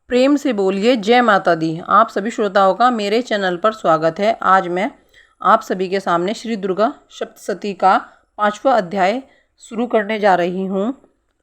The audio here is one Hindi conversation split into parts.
प्रेम से बोलिए जय माता दी। आप सभी श्रोताओं का मेरे चैनल पर स्वागत है। आज मैं आप सभी के सामने श्री दुर्गा सप्तशती का 5वां अध्याय शुरू करने जा रही हूँ।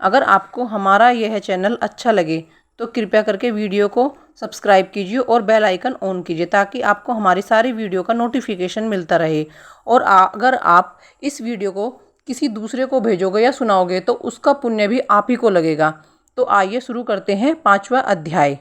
अगर आपको हमारा यह चैनल अच्छा लगे तो कृपया करके वीडियो को सब्सक्राइब कीजिए और बेल आइकन ऑन कीजिए ताकि आपको हमारी सारी वीडियो का नोटिफिकेशन मिलता रहे। और अगर आप इस वीडियो को किसी दूसरे को भेजोगे या सुनाओगे तो उसका पुण्य भी आप ही को लगेगा। तो आइए शुरू करते हैं 5वां अध्याय।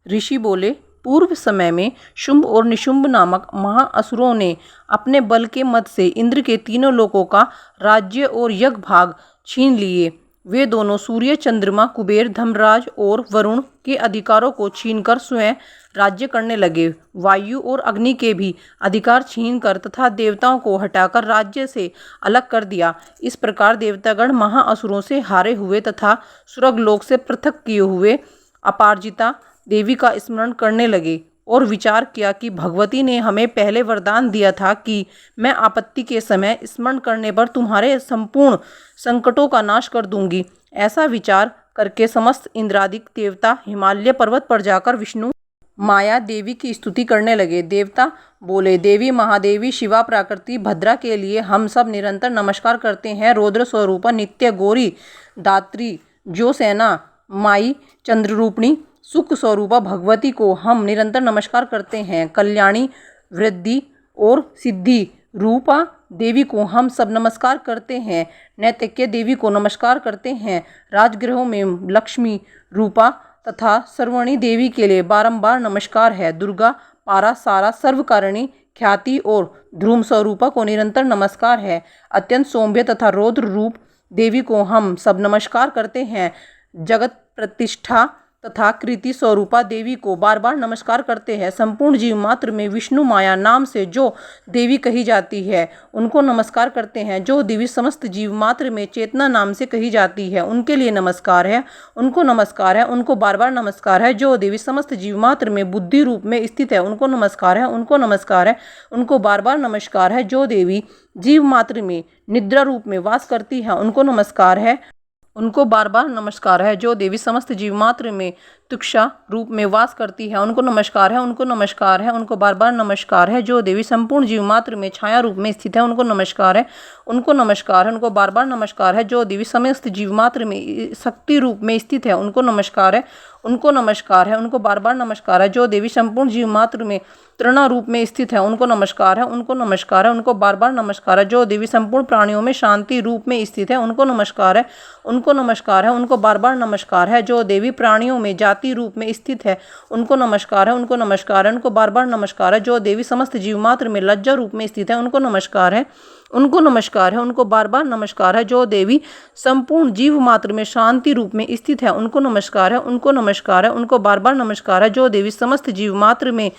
ऋषि बोले, पूर्व समय में शुंभ और निशुंभ नामक महाअसुरों ने अपने बल के मद से इंद्र के तीनों लोकों का राज्य और यज्ञ भाग छीन लिए। वे दोनों सूर्य, चंद्रमा, कुबेर, धर्मराज और वरुण के अधिकारों को छीनकर स्वयं राज्य करने लगे। वायु और अग्नि के भी अधिकार छीनकर तथा देवताओं को हटाकर राज्य से अलग कर दिया। इस प्रकार देवतागण महाअसुरों से हारे हुए तथा स्वर्गलोक से पृथक किए हुए अपारजिता देवी का स्मरण करने लगे और विचार किया कि भगवती ने हमें पहले वरदान दिया था कि मैं आपत्ति के समय स्मरण करने पर तुम्हारे संपूर्ण संकटों का नाश कर दूंगी। ऐसा विचार करके समस्त इंद्रादिक देवता हिमालय पर्वत पर जाकर विष्णु माया देवी की स्तुति करने लगे। देवता बोले, देवी महादेवी शिवा प्राकृति भद्रा के लिए हम सब निरंतर नमस्कार करते हैं। रौद्र स्वरूपा नित्य गौरी दात्री ज्योसेना माई चंद्ररूपिणी सुख स्वरूपा भगवती को हम निरंतर नमस्कार करते हैं। कल्याणी वृद्धि और सिद्धि रूपा देवी को हम सब नमस्कार करते हैं। नैतिक्य देवी को नमस्कार करते हैं। राजगृहों में लक्ष्मी रूपा तथा सर्वणी देवी के लिए बारंबार नमस्कार है। दुर्गा पारा सारा सर्वकारिणी ख्याति और ध्रुम स्वरूपा को निरंतर नमस्कार है। अत्यंत सौम्य तथा रौद्र रूप देवी को हम सब नमस्कार करते हैं। जगत प्रतिष्ठा तथा कृति स्वरूपा देवी को बार बार नमस्कार करते हैं। संपूर्ण जीव मात्र में विष्णु माया नाम से जो देवी कही जाती है उनको नमस्कार करते हैं। जो देवी समस्त जीव मात्र में चेतना नाम से कही जाती है उनके लिए नमस्कार है, उनको नमस्कार है, उनको बार बार नमस्कार है। जो देवी समस्त जीव मात्र में बुद्धि रूप में स्थित है उनको नमस्कार है, उनको नमस्कार है, उनको बार बार नमस्कार है। जो देवी जीव मात्र में निद्रा रूप में वास करती है उनको नमस्कार है, उनको बार बार नमस्कार है। जो देवी समस्त जीव मात्र में तुक्षा रूप में वास करती है उनको नमस्कार है, उनको नमस्कार है, उनको बार बार नमस्कार है। जो देवी संपूर्ण जीव मात्र में छाया रूप में स्थित है उनको नमस्कार है, उनको नमस्कार है, उनको बार बार नमस्कार है। जो देवी समस्त जीव मात्र में शक्ति रूप में स्थित है उनको नमस्कार है, उनको नमस्कार है, उनको बार बार नमस्कार है। जो देवी संपूर्ण जीव मात्र में तृणा रूप में स्थित है उनको नमस्कार है, उनको नमस्कार है, उनको बार बार नमस्कार है। जो देवी संपूर्ण प्राणियों में शांति रूप में स्थित है उनको नमस्कार है, उनको नमस्कार है, उनको बार बार नमस्कार है। जो देवी प्राणियों में जाति रूप में स्थित है उनको नमस्कार है, उनको नमस्कार है, उनको बार बार नमस्कार है। जो देवी समस्त जीव मात्र में लज्जा रूप में स्थित है उनको नमस्कार है, उनको नमस्कार है, उनको बार बार नमस्कार है। जो देवी संपूर्ण जीव मात्र में शांति रूप में स्थित है उनको नमस्कार है, उनको नमस्कार है, उनको बार बार नमस्कार है। जो देवी समस्त जीव मात्र में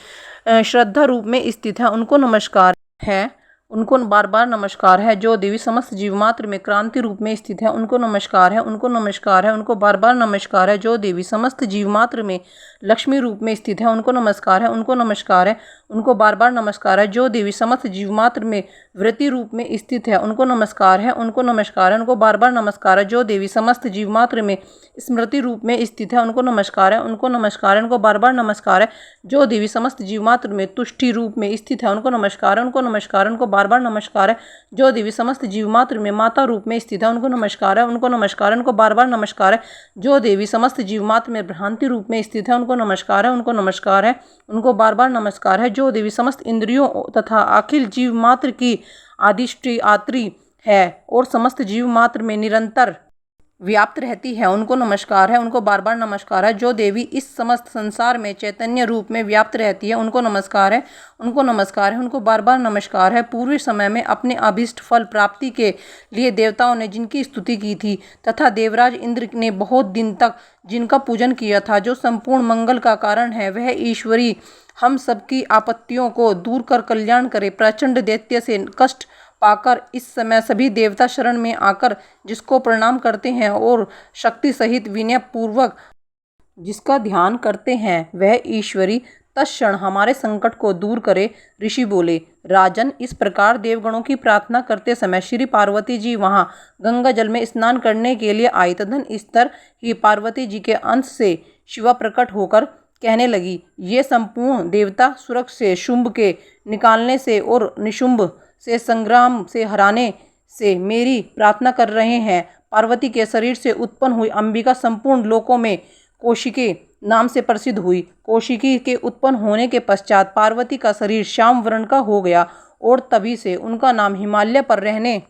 श्रद्धा रूप में स्थित है उनको नमस्कार है, उनको बार बार नमस्कार है। जो देवी समस्त जीव मात्र में क्रांति रूप में स्थित है उनको नमस्कार है, उनको नमस्कार है, उनको बार बार नमस्कार है। जो देवी समस्त जीव मात्र में लक्ष्मी रूप में स्थित है उनको नमस्कार है, उनको नमस्कार है, उनको बार बार नमस्कार है। जो देवी समस्त जीव मात्र में वृत्ति रूप में स्थित है उनको नमस्कार है, उनको नमस्कार है, उनको बार बार नमस्कार है। जो देवी समस्त जीव मात्र में स्मृति रूप में स्थित है उनको नमस्कार है, उनको नमस्कार है, उनको बार बार नमस्कार है। जो देवी समस्त जीव मात्र में तुष्टि रूप में स्थित है उनको नमस्कार है, उनको नमस्कार है, उनको बार बार नमस्कार है। जो देवी समस्त जीव मात्र में माता रूप में स्थित है उनको नमस्कार है, उनको नमस्कार है, उनको बार बार नमस्कार है। जो देवी समस्त जीव मात्र में भ्रांति रूप में स्थित है उनको नमस्कार है, उनको नमस्कार है, उनको बार बार नमस्कार है। जो देवी समस्त इंद्रियों तथा अखिल जीव मात्र की अधिष्ठात्री है और समस्त जीव मात्र में निरंतर व्याप्त रहती है उनको नमस्कार है, उनको बार बार नमस्कार है। जो देवी इस समस्त संसार में चैतन्य रूप में व्याप्त रहती है उनको नमस्कार है, उनको नमस्कार है, उनको बार बार नमस्कार है। पूर्व समय में अपने अभीष्ट फल प्राप्ति के लिए देवताओं ने जिनकी स्तुति की थी तथा देवराज इंद्र ने बहुत दिन तक जिनका पूजन किया था, जो संपूर्ण मंगल का कारण है, वह ईश्वरी हम सबकी आपत्तियों को दूर कर कल्याण करे। प्रचंड दैत्य से कष्ट पाकर इस समय सभी देवता शरण में आकर जिसको प्रणाम करते हैं और शक्ति सहित विनय पूर्वक जिसका ध्यान करते हैं वह ईश्वरी तत्क्षण हमारे संकट को दूर करे। ऋषि बोले, राजन, इस प्रकार देवगणों की प्रार्थना करते समय श्री पार्वती जी वहां गंगा जल में स्नान करने के लिए आई। तदनंतर ही पार्वती जी के अंश से शिवा प्रकट होकर कहने लगी, ये संपूर्ण देवता स्वर्ग से शुंभ के निकालने से और निशुंभ से संग्राम से हराने से मेरी प्रार्थना कर रहे हैं। पार्वती के शरीर से उत्पन्न हुई अंबिका संपूर्ण लोकों में कौशिकी नाम से प्रसिद्ध हुई। कौशिकी के उत्पन्न होने के पश्चात पार्वती का शरीर श्याम वर्ण का हो गया और तभी से उनका नाम हिमालय पर रहने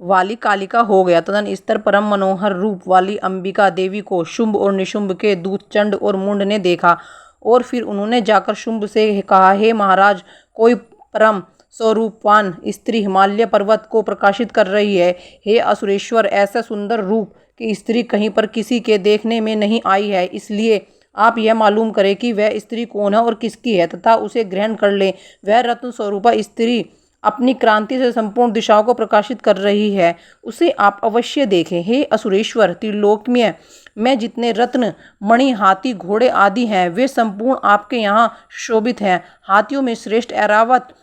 वाली कालिका हो गया। तदनंतर परम मनोहर रूप वाली अंबिका देवी को शुंभ और निशुंभ के दूत चंड और मुंड ने देखा और फिर उन्होंने जाकर शुंभ से कहा, हे महाराज, कोई परम स्वरूपवान स्त्री हिमालय पर्वत को प्रकाशित कर रही है। हे असुरेश्वर, ऐसा सुंदर रूप की स्त्री कहीं पर किसी के देखने में नहीं आई है, इसलिए आप यह मालूम करें कि वह स्त्री कौन है और किसकी है तथा उसे ग्रहण कर लें। वह रत्न स्वरूपा स्त्री अपनी क्रांति से संपूर्ण दिशाओं को प्रकाशित कर रही है, उसे आप अवश्य देखें। हे असुरेश्वर, त्रिलोकमय में जितने रत्न, मणि, हाथी, घोड़े आदि हैं वे संपूर्ण आपके यहाँ शोभित हैं। हाथियों में श्रेष्ठ ऐरावत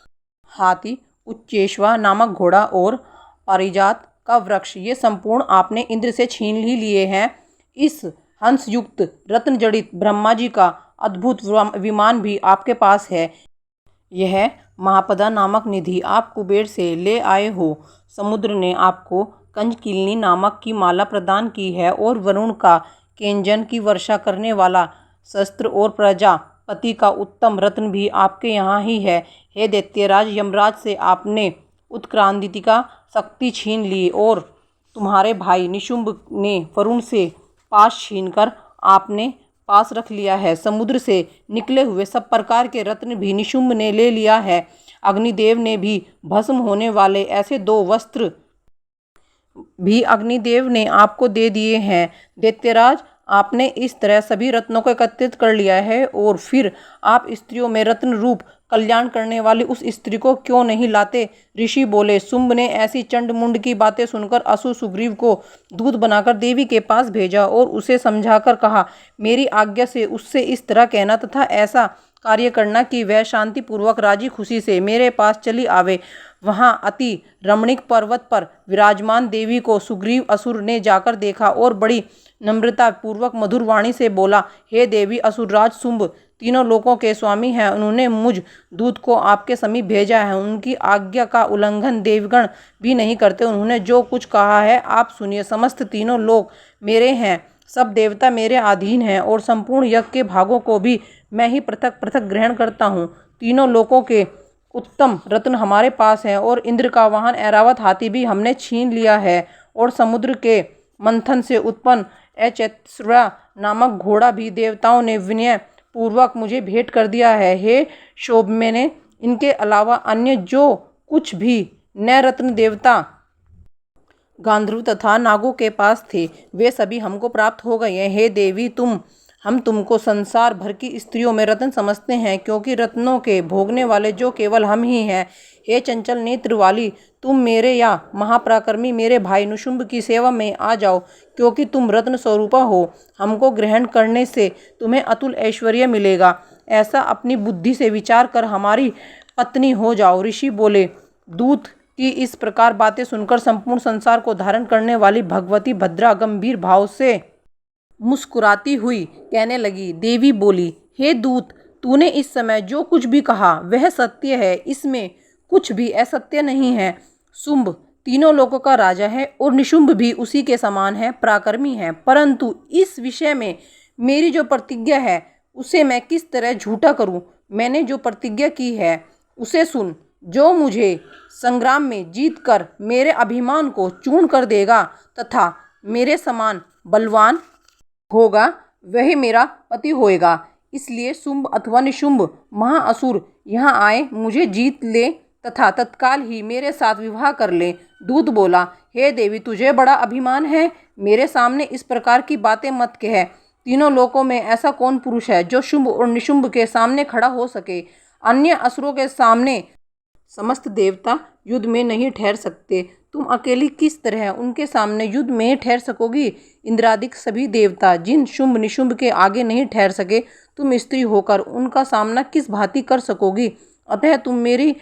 हाथी, उच्चेश्वा नामक घोड़ा और पारिजात का वृक्ष, ये संपूर्ण आपने इंद्र से छीन ही लिए हैं। इस हंस युक्त रत्न जड़ित ब्रह्मा जी का अद्भुत विमान भी आपके पास है। यह महापदा नामक निधि आप कुबेर से ले आए हो। समुद्र ने आपको कंजकिलनी नामक की माला प्रदान की है और वरुण का केंजन की वर्षा करने वाला शस्त्र और प्रजापति का उत्तम रत्न भी आपके यहाँ ही है। हे दैत्यराज, यमराज से आपने उत्क्रांति का शक्ति छीन ली और तुम्हारे भाई निशुंभ ने वरुण से पास छीनकर आपने पास रख लिया है। समुद्र से निकले हुए सब प्रकार के रत्न भी निशुंभ ने ले लिया है। अग्निदेव ने भी भस्म होने वाले ऐसे 2 वस्त्र भी अग्निदेव ने आपको दे दिए हैं। दैत्यराज, आपने इस तरह सभी रत्नों को एकत्रित कर लिया है और फिर आप स्त्रियों में रत्न रूप कल्याण करने वाली उस स्त्री को क्यों नहीं लाते? ऋषि बोले, शुंभ ने ऐसी चंड मुंड की बातें सुनकर असुर सुग्रीव को दूत बनाकर देवी के पास भेजा और उसे समझाकर कहा, मेरी आज्ञा से उससे इस तरह कहना तथा ऐसा कार्य करना कि वह शांतिपूर्वक राजी खुशी से मेरे पास चली आवे। वहाँ अति रमणीक पर्वत पर विराजमान देवी को सुग्रीव असुर ने जाकर देखा और बड़ी नम्रता पूर्वक मधुर वाणी से बोला, हे देवी, असुरराज शुंभ तीनों लोकों के स्वामी हैं। उन्होंने मुझ दूत को आपके समीप भेजा है। उनकी आज्ञा का उल्लंघन देवगण भी नहीं करते। उन्होंने जो कुछ कहा है आप सुनिए। समस्त तीनों लोक मेरे हैं, सब देवता मेरे अधीन हैं और संपूर्ण यज्ञ के भागों को भी मैं ही पृथक पृथक ग्रहण करता हूँ। तीनों लोकों के उत्तम रत्न हमारे पास हैं और इंद्र का वाहन ऐरावत हाथी भी हमने छीन लिया है और समुद्र के मंथन से उत्पन्न अचैत्स्रा नामक घोड़ा भी देवताओं ने विनय पूर्वक मुझे भेंट कर दिया है। हे शोभ, मैंने इनके अलावा अन्य जो कुछ भी नए रत्न देवता गांधर्व तथा नागों के पास थे वे सभी हमको प्राप्त हो गए हैं। हे देवी, हम तुमको संसार भर की स्त्रियों में रत्न समझते हैं, क्योंकि रत्नों के भोगने वाले जो केवल हम ही हैं। हे चंचल नेत्र वाली, तुम मेरे या महापराक्रमी मेरे भाई निशुंभ की सेवा में आ जाओ, क्योंकि तुम रत्न स्वरूपा हो। हमको ग्रहण करने से तुम्हें अतुल ऐश्वर्य मिलेगा। ऐसा अपनी बुद्धि से विचार कर हमारी पत्नी हो जाओ। ऋषि बोले, दूत की इस प्रकार बातें सुनकर संपूर्ण संसार को धारण करने वाली भगवती भद्रा गंभीर भाव से मुस्कुराती हुई कहने लगी। देवी बोली, हे दूत, तूने इस समय जो कुछ भी कहा वह सत्य है, इसमें कुछ भी असत्य नहीं है। शुंभ तीनों लोकों का राजा है और निशुंभ भी उसी के समान है, पराक्रमी है, परंतु इस विषय में मेरी जो प्रतिज्ञा है उसे मैं किस तरह झूठा करूं? मैंने जो प्रतिज्ञा की है उसे सुन। जो मुझे संग्राम में जीतकर मेरे अभिमान को चूर्ण कर देगा तथा मेरे समान बलवान होगा वही मेरा पति होएगा। इसलिए शुंभ अथवा निशुंभ महाअसुर यहाँ आए, मुझे जीत ले तथा तत्काल ही मेरे साथ विवाह कर ले। दूत बोला, हे देवी, तुझे बड़ा अभिमान है, मेरे सामने इस प्रकार की बातें मत कह। तीनों लोकों में ऐसा कौन पुरुष है जो शुंभ और निशुंभ के सामने खड़ा हो सके? अन्य असुरों के सामने समस्त देवता युद्ध में नहीं ठहर सकते। तुम अकेली किस तरह उनके सामने युद्ध में ठहर सकोगी? इंद्रादिक सभी देवता जिन शुंभ निशुंभ के आगे नहीं ठहर सके, तुम स्त्री होकर उनका सामना किस भांति कर सकोगी? अतः तुम मेरी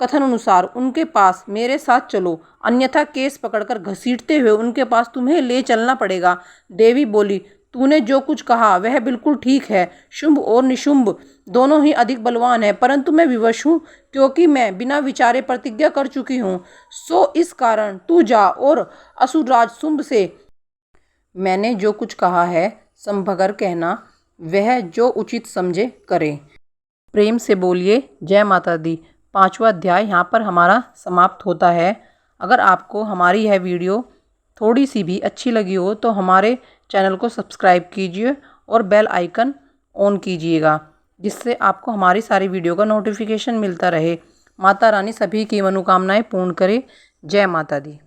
कथन अनुसार उनके पास मेरे साथ चलो, अन्यथा केस पकड़कर घसीटते हुए उनके पास तुम्हें ले चलना पड़ेगा। देवी बोली, तूने जो कुछ कहा वह बिल्कुल ठीक है। शुंभ और निशुंभ दोनों ही अधिक बलवान हैं, परंतु मैं विवश हूँ, क्योंकि मैं बिना विचारे प्रतिज्ञा कर चुकी हूँ। सो इस कारण तू जा और असुरराज शुंभ से मैंने जो कुछ कहा है संभगर कहना, वह जो उचित समझे करे। प्रेम से बोलिए जय माता दी। 5वां अध्याय यहाँ पर हमारा समाप्त होता है। अगर आपको हमारी यह वीडियो थोड़ी सी भी अच्छी लगी हो तो हमारे चैनल को सब्सक्राइब कीजिए और बेल आइकन ऑन कीजिएगा, जिससे आपको हमारी सारी वीडियो का नोटिफिकेशन मिलता रहे। माता रानी सभी की मनोकामनाएं पूर्ण करे। जय माता दी।